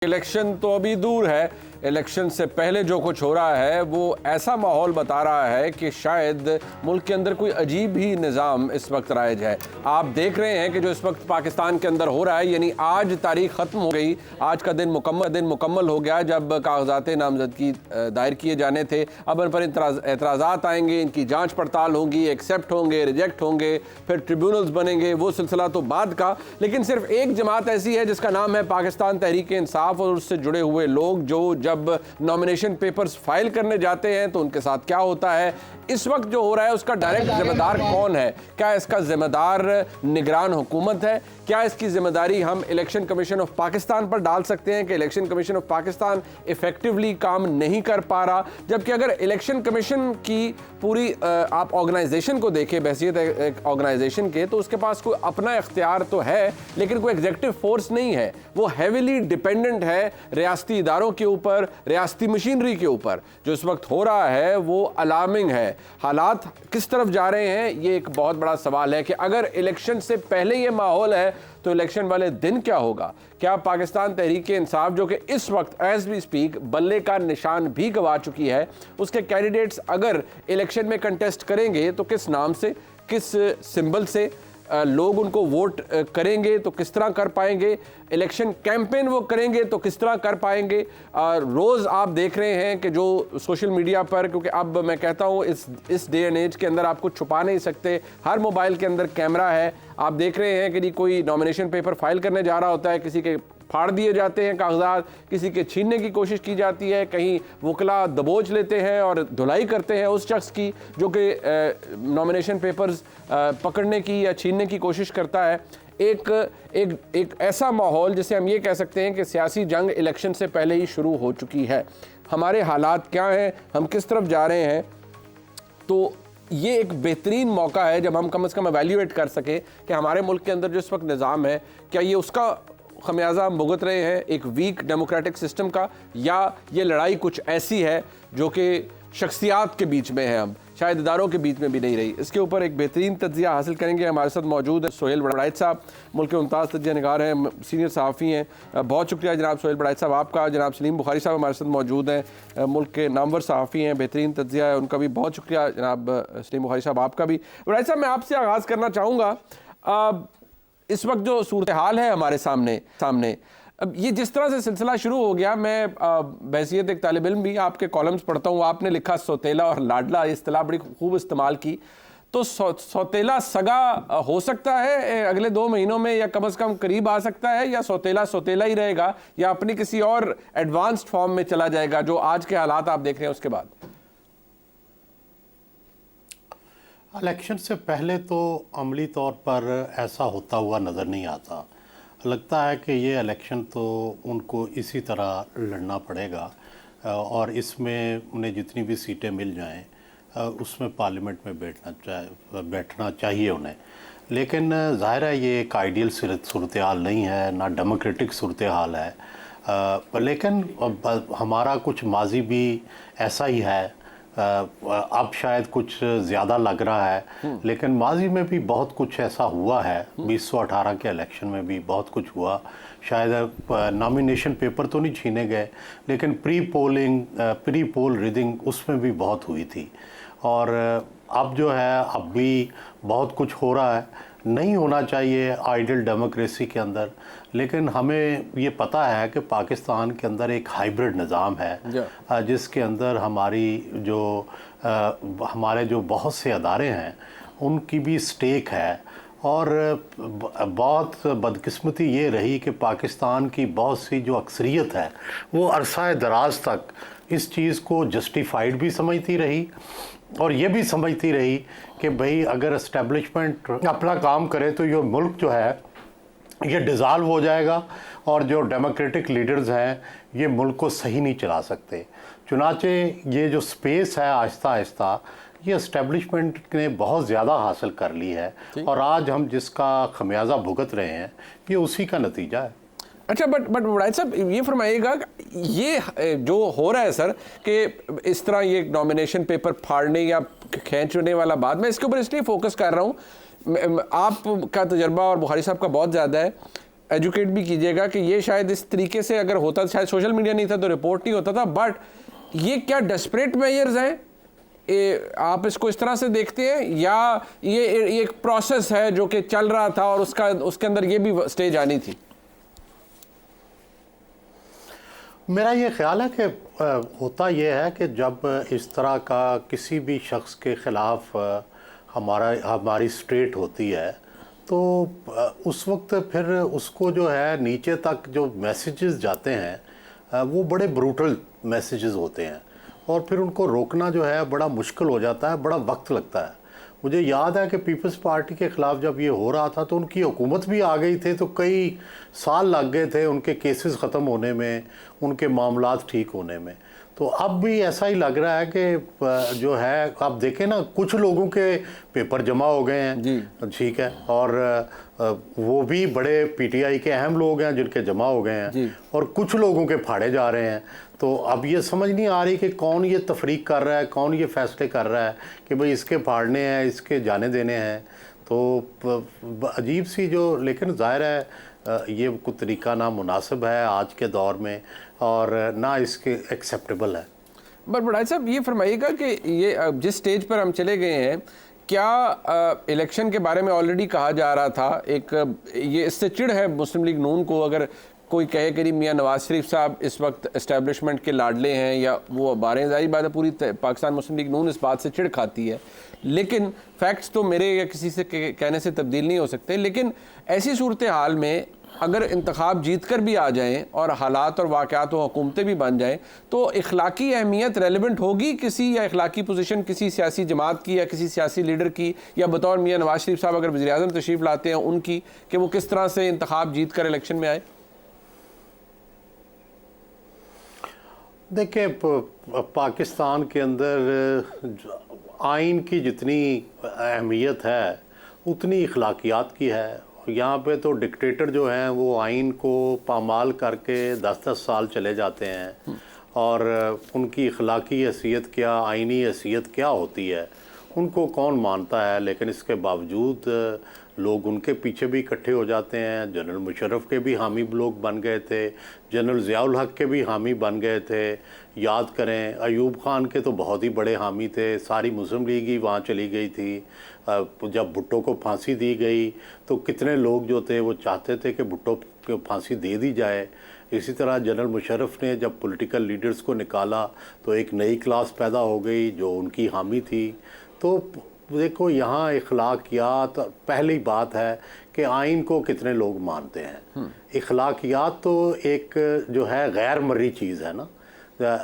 Election तो अभी दूर है। इलेक्शन से पहले जो कुछ हो रहा है वो ऐसा माहौल बता रहा है कि शायद मुल्क के अंदर कोई अजीब ही निज़ाम इस वक्त राइज है। आप देख रहे हैं कि जो इस वक्त पाकिस्तान के अंदर हो रहा है, यानी आज तारीख ख़त्म हो गई, आज का दिन मुकम्मल हो गया जब कागजात नामजदगी दायर किए जाने थे। अब इन पर एतराज़ात आएंगे, इनकी जाँच पड़ताल होंगी, एक्सेप्ट होंगे, रिजेक्ट होंगे, फिर ट्रिब्यूनल्स बनेंगे, वो सिलसिला तो बाद का। लेकिन सिर्फ एक जमात ऐसी है जिसका नाम है पाकिस्तान तहरीक इंसाफ, और उससे जुड़े हुए लोग जो जब नॉमिनेशन पेपर्स फाइल करने जाते हैं तो उनके साथ क्या होता है, इस वक्त जो हो रहा है उसका डायरेक्ट जिम्मेदार कौन है? क्या इसका जिम्मेदार निगरान हुकूमत है? क्या इसकी जिम्मेदारी हम इलेक्शन कमीशन ऑफ पाकिस्तान पर डाल सकते हैं कि election commission of Pakistan effectively काम नहीं कर पा रहा? जबकि अगर इलेक्शन कमीशन की पूरी आप ऑर्गेनाइजेशन को देखें, बहसियत एक ऑर्गेनाइजेशन के, तो उसके पास कोई अपना इख्तियार तो है लेकिन कोई एग्जीक्यूटिव फोर्स नहीं है। वो हैविली डिपेंडेंट है रियासती इदारों के ऊपर, रियासती मशीनरी के ऊपर। जो इस वक्त हो रहा है वो अलार्मिंग है। हालात किस तरफ जा रहे हैं ये एक बहुत बड़ा सवाल है कि अगर इलेक्शन से पहले ये माहौल है तो इलेक्शन वाले दिन क्या होगा? क्या पाकिस्तान तहरीक इंसाफ, जो कि इस वक्त एज वी स्पीक बल्ले का निशान भी गंवा चुकी है, उसके कैंडिडेट्स अगर इलेक्शन में कंटेस्ट करेंगे तो किस नाम से, किस सिंबल से लोग उनको वोट करेंगे, तो किस तरह कर पाएंगे? इलेक्शन कैंपेन वो करेंगे तो किस तरह कर पाएंगे? रोज़ आप देख रहे हैं कि जो सोशल मीडिया पर, क्योंकि अब मैं कहता हूँ इस डे एंड एज के अंदर आप कुछ छुपा नहीं सकते, हर मोबाइल के अंदर कैमरा है। आप देख रहे हैं कि कोई नॉमिनेशन पेपर फाइल करने जा रहा होता है, किसी के फाड़ दिए जाते हैं कागजात, किसी के छीनने की कोशिश की जाती है, कहीं वकला दबोच लेते हैं और धुलाई करते हैं उस शख्स की जो कि नॉमिनेशन पेपर्स पकड़ने की या छीनने की कोशिश करता है। एक ऐसा माहौल जिसे हम ये कह सकते हैं कि सियासी जंग इलेक्शन से पहले ही शुरू हो चुकी है। हमारे हालात क्या हैं, हम किस तरफ जा रहे हैं? तो ये एक बेहतरीन मौका है जब हम कम से कम एवेल्यूएट कर सकें कि हमारे मुल्क के अंदर जो इस वक्त निज़ाम है, क्या ये उसका खमियाजा हम भुगत रहे हैं, एक वीक डेमोक्रेटिक सिस्टम का, या ये लड़ाई कुछ ऐसी है जो कि शख्सियात के बीच में है, अब शायद इदारों के बीच में भी नहीं रही। इसके ऊपर एक बेहतरीन तज्जिया हासिल करेंगे। हमारे साथ मौजूद है सोहेल बड़ाइच साहब, मुल्क के मुमताज़ तज्जिया निगार हैं, सीनियर सहाफ़ी हैं। बहुत शुक्रिया जनाब सोहेल बड़ाइच साहब आपका। जनाब सलीम बुखारी साहब हमारे साथ मौजूद हैं, मुल्क के नामवर सहाफ़ी हैं, बेहतरीन तज्जिया है, उनका भी बहुत शुक्रिया। जनाब सलीम बुखारी साहब आपका भी। बड़ाइच साहब, मैं आपसे आगाज़ करना चाहूँगा, इस वक्त जो सूरत हाल है हमारे सामने अब ये जिस तरह से सिलसिला शुरू हो गया, मैं बहसियत एक तालिब इल्म भी आपके कॉलम्स पढ़ता हूँ। आपने लिखा सौतेला और लाडला, इस्तिलाह बड़ी खूब इस्तेमाल की। तो सौतेला सगा हो सकता है अगले 2 महीनों में, या कम से कम करीब आ सकता है, या सौतेला सौतेला ही रहेगा, या अपनी किसी और एडवांस्ड फॉर्म में चला जाएगा जो आज के हालात आप देख रहे हैं उसके बाद? इलेक्शन से पहले तो अमली तौर पर ऐसा होता हुआ नज़र नहीं आता। लगता है कि ये इलेक्शन तो उनको इसी तरह लड़ना पड़ेगा और इसमें उन्हें जितनी भी सीटें मिल जाएं उसमें पार्लियामेंट में बैठना चाहिए उन्हें। लेकिन ज़ाहिर है ये एक आइडियल सूरत हाल नहीं है, ना डेमोक्रेटिक सूरत हाल है। लेकिन हमारा कुछ माजी भी ऐसा ही है। अब शायद कुछ ज़्यादा लग रहा है, लेकिन माजी में भी बहुत कुछ ऐसा हुआ है। 2018 के इलेक्शन में भी बहुत कुछ हुआ। शायद नॉमिनेशन पेपर तो नहीं छीने गए, लेकिन प्री पोल रीडिंग उसमें भी बहुत हुई थी। और अब जो है, अब भी बहुत कुछ हो रहा है। नहीं होना चाहिए आइडियल डेमोक्रेसी के अंदर, लेकिन हमें ये पता है कि पाकिस्तान के अंदर एक हाइब्रिड निज़ाम है जिसके अंदर हमारे जो बहुत से अदारे हैं उनकी भी स्टेक है। और बहुत बदकिस्मती ये रही कि पाकिस्तान की बहुत सी जो अक्सरियत है वो अरसा दराज तक इस चीज़ को जस्टिफाइड भी समझती रही और ये भी समझती रही कि भाई अगर एस्टेब्लिशमेंट अपना काम करे तो ये मुल्क जो है ये डिज़ाल्व हो जाएगा और जो डेमोक्रेटिक लीडर्स हैं ये मुल्क को सही नहीं चला सकते। चुनाचे ये जो स्पेस है आहिस्ता आहिस्ता ये एस्टेब्लिशमेंट ने बहुत ज़्यादा हासिल कर ली है, और आज हम जिसका खमियाजा भुगत रहे हैं ये उसी का नतीजा है। अच्छा, बट बड़ाइच साहब ये फरमाइएगा, ये जो हो रहा है सर कि इस तरह ये नॉमिनेशन पेपर फाड़ने या खींचने वाला बात, मैं इसके ऊपर इसलिए फोकस कर रहा हूँ, आपका तजर्बा और बुखारी साहब का बहुत ज़्यादा है। एजुकेट भी कीजिएगा कि ये शायद इस तरीके से अगर होता, शायद सोशल मीडिया नहीं था तो रिपोर्ट नहीं होता था, बट ये क्या डेस्परेट मेजर्स हैं? आप इसको इस तरह से देखते हैं या ये एक प्रोसेस है जो कि चल रहा था और उसके अंदर ये भी स्टेज आनी थी? मेरा ये ख्याल है कि होता ये है कि जब इस तरह का किसी भी शख्स के ख़िलाफ़ हमारी स्टेट होती है तो उस वक्त फिर उसको जो है नीचे तक जो मैसेजेस जाते हैं वो बड़े ब्रूटल मैसेजेस होते हैं और फिर उनको रोकना जो है बड़ा मुश्किल हो जाता है, बड़ा वक्त लगता है। मुझे याद है कि पीपल्स पार्टी के ख़िलाफ़ जब ये हो रहा था तो उनकी हुकूमत भी आ गई थी, तो कई साल लग गए थे उनके केसेस ख़त्म होने में, उनके मामलात ठीक होने में। तो अब भी ऐसा ही लग रहा है कि जो है, आप देखें ना, कुछ लोगों के पेपर जमा हो गए हैं, ठीक है, और वो भी बड़े पीटीआई के अहम लोग हैं जिनके जमा हो गए हैं, और कुछ लोगों के फाड़े जा रहे हैं। तो अब ये समझ नहीं आ रही कि कौन ये तफरीक कर रहा है, कौन ये फैसले कर रहा है कि भाई इसके फाड़ने हैं, इसके जाने देने हैं। तो अजीब सी जो, लेकिन ज़ाहिर है ये कोई तरीका ना मुनासिब है आज के दौर में और ना इसके एक्सेप्टेबल है। बट बड़ा साहब ये फरमाइएगा कि ये जिस स्टेज पर हम चले गए हैं, क्या इलेक्शन के बारे में ऑलरेडी कहा जा रहा था, एक ये इससे चिढ़ है मुस्लिम लीग नून को अगर कोई कहे कि मियाँ नवाज शरीफ साहब इस वक्त एस्टेब्लिशमेंट के लाडले हैं या वो बारे, ज़ाहिर बात है पूरी पाकिस्तान मुस्लिम लीग नून इस बात से चिढ़ खाती है, लेकिन फैक्ट्स तो मेरे या किसी से कहने से तब्दील नहीं हो सकते। लेकिन ऐसी सूरत हाल में अगर इंतखाब जीत कर भी आ जाएं और हालात और वाक़यात और हुकूमतें भी बन जाएं तो इखलाकी अहमियत रेलिवेंट होगी किसी, या इखलाकी पोजीशन किसी सियासी जमात की या किसी सियासी लीडर की, या बतौर मियाँ नवाज शरीफ साहब अगर वज़ीर आज़म तशरीफ़ लाते हैं उनकी, कि वो किस तरह से इंतखाब जीत कर इलेक्शन में आए? देखिए, पाकिस्तान के अंदर आइन की जितनी अहमियत है उतनी इखलाकियात की है। यहाँ पे तो डिक्टेटर जो हैं वो आइन को पामाल करके 10-10 साल चले जाते हैं और उनकी इखलाकी हैसियत क्या, आइनी हैसियत क्या होती है उनको कौन मानता है। लेकिन इसके बावजूद लोग उनके पीछे भी इकट्ठे हो जाते हैं। जनरल मुशर्रफ के भी हामी लोग बन गए थे, जनरल ज़ियाउल हक के भी हामी बन गए थे। याद करें, अयूब खान के तो बहुत ही बड़े हामी थे, सारी मुस्लिम लीग ही वहाँ चली गई थी। जब भुट्टो को फांसी दी गई तो कितने लोग जो थे वो चाहते थे कि भुट्टो को फांसी दे दी जाए। इसी तरह जनरल मुशर्रफ ने जब पॉलिटिकल लीडर्स को निकाला तो एक नई क्लास पैदा हो गई जो उनकी हामी थी। तो देखो, यहाँ इखलाकियात पहली बात है कि आइन को कितने लोग मानते हैं। इखलाकियात तो एक जो है गैर मर्री चीज़ है ना,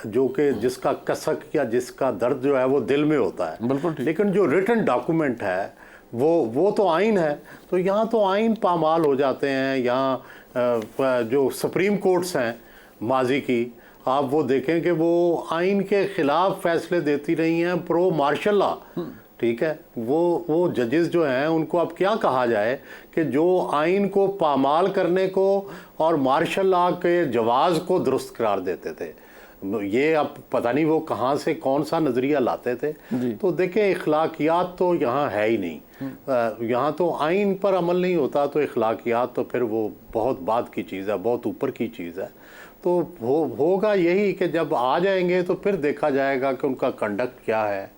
जो कि जिसका कसक या जिसका दर्द जो है वो दिल में होता है। लेकिन जो रिटन डॉक्यूमेंट है वो तो आइन है। तो यहाँ तो आइन पामाल हो जाते हैं। यहाँ जो सुप्रीम कोर्ट्स हैं माजी की, आप वो देखें कि वो आइन के ख़िलाफ़ फैसले देती रही हैं, प्रो मार्शल लॉ, ठीक है। वो जजेस जो हैं उनको अब क्या कहा जाए कि जो आइन को पामाल करने को और मार्शल लॉ के जवाज़ को दुरुस्त करार देते थे। ये अब पता नहीं वो कहाँ से कौन सा नज़रिया लाते थे। तो देखें, इखलाकियात तो यहाँ है ही नहीं। यहाँ तो आइन पर अमल नहीं होता, तो इखलाकियात तो फिर वो बहुत बाद की चीज़ है, बहुत ऊपर की चीज़ है। तो होगा यही कि जब आ जाएंगे तो फिर देखा जाएगा कि उनका कंडक्ट क्या है।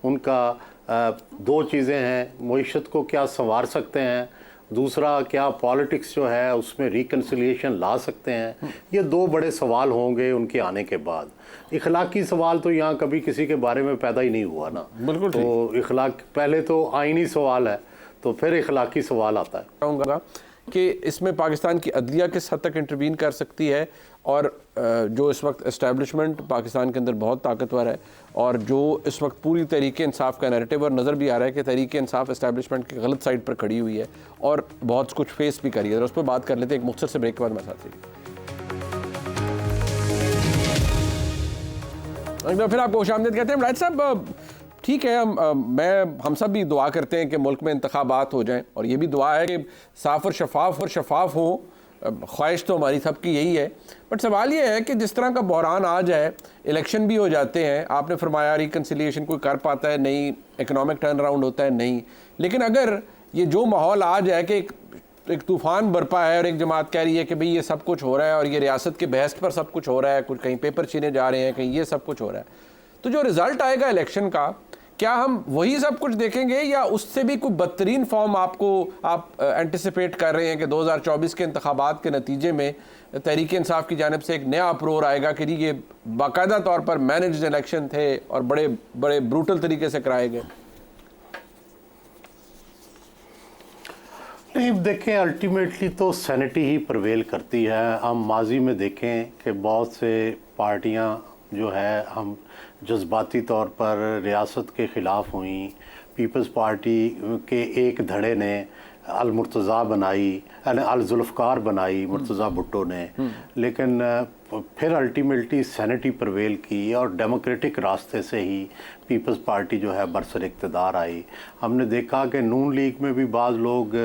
उनका दो चीज़ें हैं, मईशत को क्या संवार सकते हैं, दूसरा क्या पॉलिटिक्स जो है उसमें रिकन्सिलिएशन ला सकते हैं। ये दो बड़े सवाल होंगे उनके आने के बाद। इखलाकी सवाल तो यहाँ कभी किसी के बारे में पैदा ही नहीं हुआ ना। बिल्कुल। तो इखलाक पहले तो आइनी सवाल है, तो फिर इखलाकी सवाल आता है। कहूँगा कि इसमें पाकिस्तान की अदलिया किस हद तक इंटरवीन कर सकती है, और जो इस वक्त एस्टेब्लिशमेंट पाकिस्तान के अंदर बहुत ताकतवर है, और जो इस वक्त पूरी तहरीक इंसाफ का नैरेटिव और नज़र भी आ रहा है कि तहरीक इंसाफ एस्टेब्लिशमेंट की गलत साइड पर खड़ी हुई है और बहुत कुछ फेस भी करी है। उस पर बात कर लेते हैं एक मुख्तसर से ब्रेक के बाद हमारे साथ रहिए। एक बार फिर आपको खुशामदीद कहते हैं। राज साहब, ठीक है, हम सब भी दुआ करते हैं कि मुल्क में इंतखाबात हो जाएं, और ये भी दुआ है कि साफ़ और शफाफ हो। ख्वाहिश तो हमारी सबकी यही है। बट सवाल ये है कि जिस तरह का बहरान आ जाए, इलेक्शन भी हो जाते हैं, आपने फरमाया रिकन्सिलिएशन कोई कर पाता है नहीं, इकनॉमिक टर्न अराउंड होता है नहीं, लेकिन अगर ये जो माहौल आ जाए कि एक तूफान बरपा है और एक जमात कह रही है कि भाई ये सब कुछ हो रहा है और ये रियासत के बहस पर सब कुछ हो रहा है, कुछ कहीं पेपर छीने जा रहे हैं, कहीं ये सब कुछ हो रहा है। तो जो रिजल्ट आएगा इलेक्शन का, क्या हम वही सब कुछ देखेंगे या उससे भी कोई बदतरीन फॉर्म आप एंटिसिपेट कर रहे हैं कि 2024 के इंतखाबात के नतीजे में तहरीक इंसाफ की जानिब से एक नया अप्रोर आएगा कि जी ये बाकायदा तौर पर मैनेज्ड इलेक्शन थे और बड़े बड़े ब्रूटल तरीके से कराए गए? नहीं, देखें, अल्टीमेटली तो सैनिटी ही प्रवेल करती है। हम माजी में देखें कि बहुत से पार्टियां जो है हम जज्बाती तौर पर रियासत के ख़िलाफ़ हुई। पीपल्स पार्टी के एक धड़े ने अल मुर्तज़ा बनाई, अल जुल्फ़कार बनाई मुर्तज़ा भुट्टो ने, लेकिन फिर अल्टीमेटली सैनिटी प्रवेल की और डेमोक्रेटिक रास्ते से ही पीपल्स पार्टी जो है बरसर इक़्तिदार आई। हमने देखा कि नून लीग में भी बाज़ लोग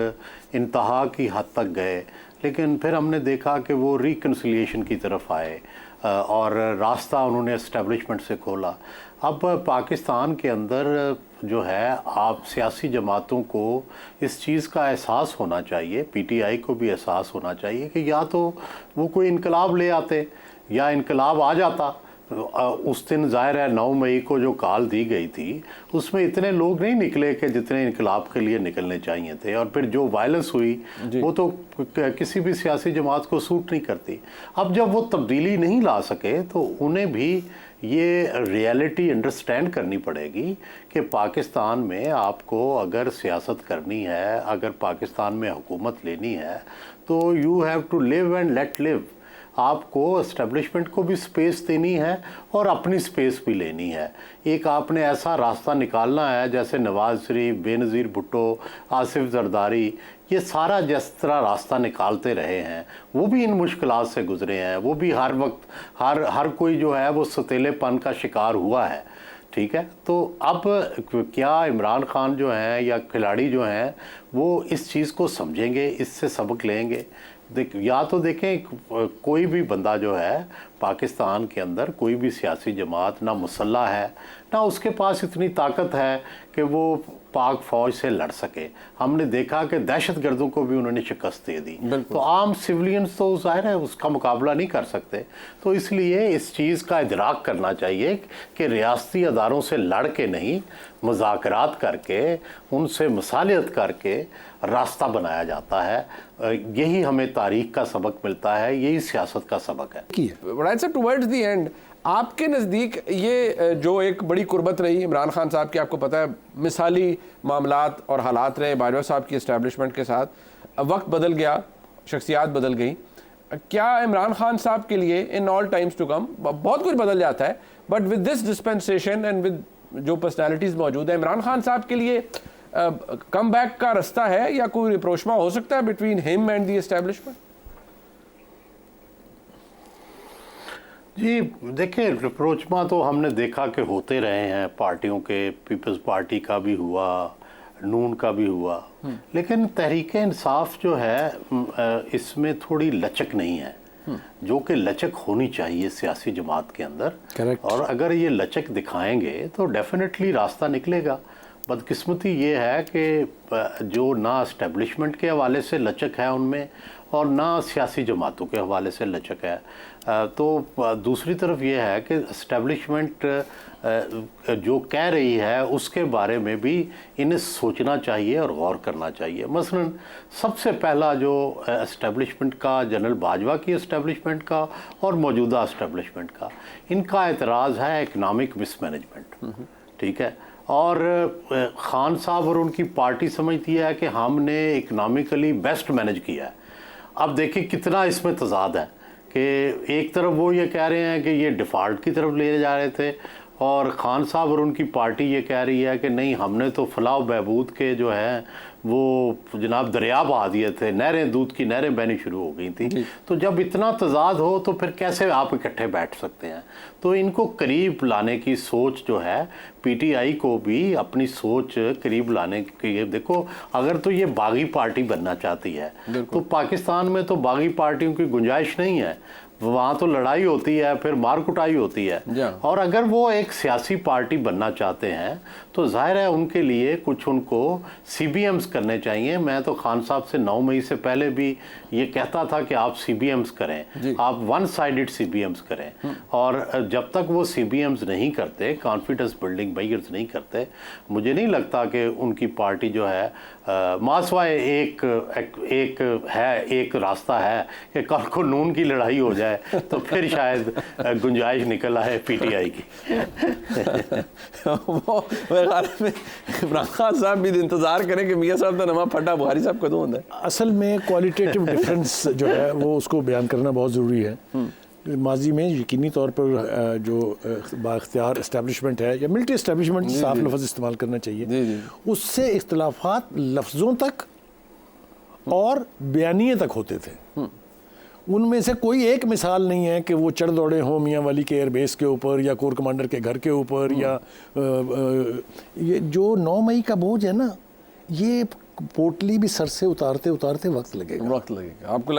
इंतहा की हद तक गए, लेकिन फिर हमने देखा कि वो रिकन्सिलिएशन की तरफ आए और रास्ता उन्होंने एस्टेब्लिशमेंट से खोला। अब पाकिस्तान के अंदर जो है आप सियासी जमातों को इस चीज़ का एहसास होना चाहिए, पीटीआई को भी एहसास होना चाहिए कि या तो वो कोई इनकलाब ले आते या इनकलाब आ जाता। उस दिन ज़ाहिर है 9 मई को जो कॉल दी गई थी उसमें इतने लोग नहीं निकले कि जितने इनकलाब के लिए निकलने चाहिए थे, और फिर जो वायलेंस हुई वो तो किसी भी सियासी जमात को सूट नहीं करती। अब जब वो तब्दीली नहीं ला सके तो उन्हें भी ये रियलिटी अंडरस्टैंड करनी पड़ेगी कि पाकिस्तान में आपको अगर सियासत करनी है, अगर पाकिस्तान में हुकूमत लेनी है तो you have to live and let live. आपको एस्टेब्लिशमेंट को भी स्पेस देनी है और अपनी स्पेस भी लेनी है। एक आपने ऐसा रास्ता निकालना है जैसे नवाज़ शरीफ, बेनज़ीर भुट्टो, आसिफ जरदारी, ये सारा जिस तरह रास्ता निकालते रहे हैं वो भी इन मुश्किलात से गुज़रे हैं, वो भी हर वक्त हर कोई जो है वो सतीलेपन का शिकार हुआ है। ठीक है, तो अब क्या इमरान खान जो हैं या खिलाड़ी जो हैं वो इस चीज़ को समझेंगे, इससे सबक लेंगे? या तो देखें, कोई भी बंदा जो है पाकिस्तान के अंदर, कोई भी सियासी जमात ना मुसल्ला है ना उसके पास इतनी ताकत है कि वो पाक फ़ौज से लड़ सके। हमने देखा कि दहशतगर्दों को भी उन्होंने शिकस्त दे दी, तो आम सिविलियंस तो ज़ाहिर है उसका मुकाबला नहीं कर सकते। तो इसलिए इस चीज़ का इदराक करना चाहिए कि रियासती अदारों से लड़ के नहीं, मुज़ाकरात करके, उनसे मसालियत करके रास्ता बनाया जाता है। यही हमें तारीख़ का सबक मिलता है, यही सियासत का सबक है। टुवर्ड्स द एंड आपके नज़दीक ये जो एक बड़ी कुर्बत रही इमरान खान साहब की, आपको पता है मिसाली मामलात और हालात रहे बाजवा साहब की इस्टेब्लिशमेंट के साथ, वक्त बदल गया, शख्सियात बदल गई। क्या इमरान खान साहब के लिए in all times to come बहुत कुछ बदल जाता है, but with this dispensation and with जो पर्सनैलिटीज़ मौजूद है, इमरान खान साहब के लिए कम बैक का रास्ता है या कोई रिप्रोचमा हो सकता है between him and the establishment? जी देखिए, रिप्रोचमा तो हमने देखा कि होते रहे हैं पार्टियों के, पीपल्स पार्टी का भी हुआ, नून का भी हुआ, लेकिन तहरीक इंसाफ जो है इसमें थोड़ी लचक नहीं है जो कि लचक होनी चाहिए सियासी जमात के अंदर। Correct. और अगर ये लचक दिखाएंगे तो डेफिनेटली रास्ता निकलेगा। बदकिस्मती ये है कि जो ना एस्टेब्लिशमेंट के हवाले से लचक है उनमें और ना सियासी जमातों के हवाले से लचक है। तो दूसरी तरफ ये है कि एस्टेब्लिशमेंट जो कह रही है उसके बारे में भी इन्हें सोचना चाहिए और गौर करना चाहिए। मसलन सबसे पहला जो एस्टेब्लिशमेंट का, जनरल बाजवा की एस्टेब्लिशमेंट का और मौजूदा एस्टेब्लिशमेंट का, इनका एतराज़ है इकनॉमिक मिसमैनेजमेंट। ठीक है, और खान साहब और उनकी पार्टी समझती है कि हमने इकनॉमिकली बेस्ट मैनेज किया है। अब देखिए कितना इसमें तजाद है कि एक तरफ वो ये कह रहे हैं कि ये डिफ़ॉल्ट की तरफ ले जा रहे थे और खान साहब और उनकी पार्टी ये कह रही है कि नहीं, हमने तो फलाह बहबूद के जो है वो जनाब दरिया बहा दिए थे, नहरें, दूध की नहरें बहनी शुरू हो गई थी। तो जब इतना तजाद हो तो फिर कैसे आप इकट्ठे बैठ सकते हैं? तो इनको करीब लाने की सोच जो है, पीटीआई को भी अपनी सोच करीब लाने की, देखो अगर तो ये बागी पार्टी बनना चाहती है तो पाकिस्तान में तो बागी पार्टियों की गुंजाइश नहीं है। वहाँ तो लड़ाई होती है, फिर मार कुटाई होती है। और अगर वो एक सियासी पार्टी बनना चाहते हैं तो जाहिर है उनके लिए कुछ उनको CBMs करने चाहिए। मैं तो खान साहब से 9 मई से पहले भी ये कहता था कि आप CBMs करें, आप वन साइडेड CBMs करें। और जब तक वो CBMs नहीं करते, कॉन्फिडेंस बिल्डिंग मेजर्स नहीं करते, मुझे नहीं लगता कि उनकी पार्टी जो है मासवाए एक रास्ता है कि कल को नून की लड़ाई हो जाए तो फिर शायद गुंजाइश निकल आए PTI की। वो मेरे ख्याल में इमरान खान साहब भी इंतजार करें कि मियाँ साहब तो नमा फटा बुखारी साहब कदों होता है। असल में क्वालिटेटिव डिफरेंस जो है वो उसको बयान करना बहुत ज़रूरी है। माजी में यकीनी तौर पर जो बाख्तियार इस्टेब्लिशमेंट है या मिलिट्री इस्टेब्लिशमेंट, साफ लफ्ज़ इस्तेमाल करना चाहिए, उससे इख्तलाफात लफ्ज़ों तक और बयानिए तक होते थे। उनमें से कोई एक मिसाल नहीं है कि वो चढ़ दौड़े हों मियाँ वाली के एयरबेस के ऊपर या कोर कमांडर के घर के ऊपर, या ये जो 9 मई का बोझ है ना, ये पोटली भी सर से उतारते उतारते वक्त लगेगा। आपको लगता